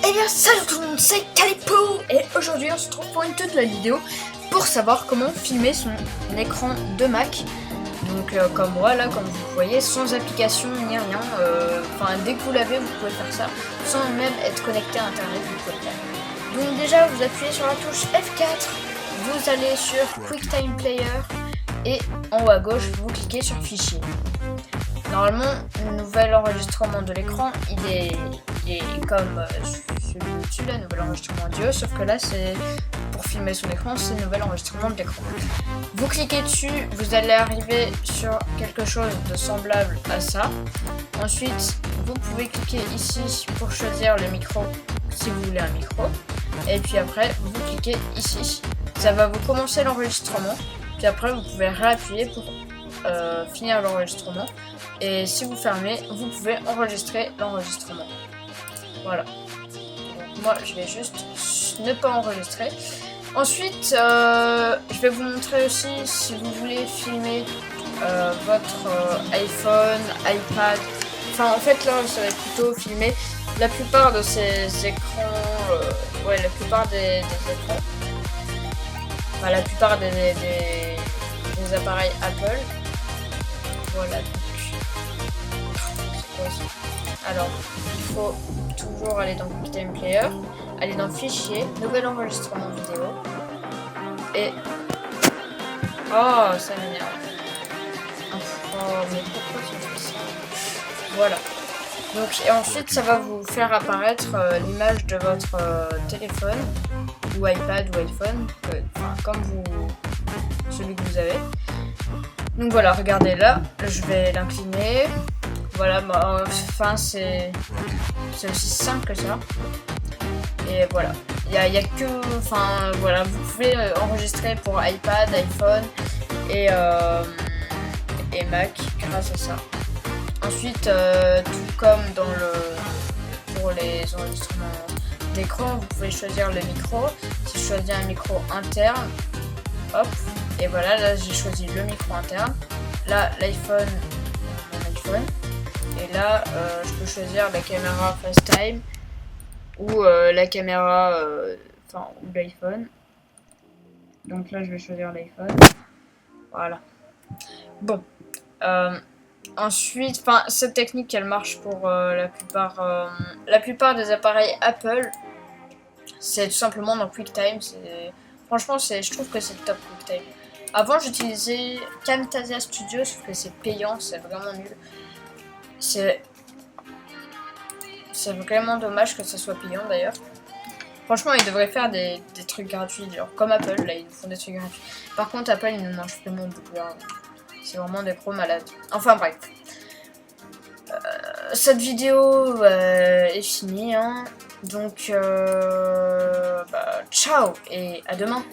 Eh bien salut tout le monde, c'est Calipo et aujourd'hui on se retrouve pour une toute nouvelle vidéo pour savoir comment filmer son écran de Mac. Donc comme moi là, comme vous voyez, sans application ni rien, enfin dès que vous l'avez vous pouvez faire ça, sans même être connecté à internet vous pouvez le faire. Donc déjà vous appuyez sur la touche F4, vous allez sur QuickTime Player et en haut à gauche vous cliquez sur Fichier. Normalement, le nouvel enregistrement de l'écran, il est comme celui-ci, le nouvel enregistrement audio, sauf que là, c'est pour filmer son écran, c'est le nouvel enregistrement de l'écran. Vous cliquez dessus, vous allez arriver sur quelque chose de semblable à ça. Ensuite, vous pouvez cliquer ici pour choisir le micro, si vous voulez un micro. Et puis après, vous cliquez ici. Ça va vous commencer l'enregistrement. Puis après, vous pouvez réappuyer pour finir l'enregistrement. Et si vous fermez, vous pouvez enregistrer l'enregistrement. Voilà. Donc moi, je vais juste ne pas enregistrer. Ensuite, je vais vous montrer aussi si vous voulez filmer votre iPhone, iPad. Enfin, en fait, là, ça va plutôt filmer la plupart de ces écrans. Ouais, la plupart des écrans. Enfin, la plupart des appareils Apple. Voilà. Alors, il faut toujours aller dans QuickTime Player, aller dans Fichier, Nouvel enregistrement vidéo, et... Oh, ça m'énerve. Oh, mais pourquoi tu fais ça? Voilà. Donc, et ensuite, ça va vous faire apparaître l'image de votre téléphone, ou iPad, ou iPhone, comme celui que vous avez. Donc voilà, regardez là, je vais l'incliner. Voilà, enfin c'est aussi simple que ça. Et voilà, il y a que, enfin voilà, vous pouvez enregistrer pour iPad, iPhone et Mac grâce à ça. Ensuite, tout comme pour les enregistrements d'écran, vous pouvez choisir le micro. Si je choisis un micro interne, hop, et voilà, là j'ai choisi le micro interne. Là, l'iPhone, mon iPhone. Et là, je peux choisir la caméra FaceTime ou la caméra, ou l'iPhone. Donc là, je vais choisir l'iPhone. Voilà. Bon. Ensuite, cette technique, elle marche pour la plupart des appareils Apple. C'est tout simplement dans QuickTime. Franchement, je trouve que c'est top QuickTime. Avant, j'utilisais Camtasia Studio, sauf que c'est payant, c'est vraiment nul. C'est vraiment dommage que ça soit payant d'ailleurs. Franchement, ils devraient faire des trucs gratuits, genre comme Apple, là ils nous font des trucs gratuits. Par contre, Apple ils nous mangent vraiment beaucoup. C'est vraiment des gros malades. Enfin bref. Cette vidéo est finie, hein. Donc ciao et à demain.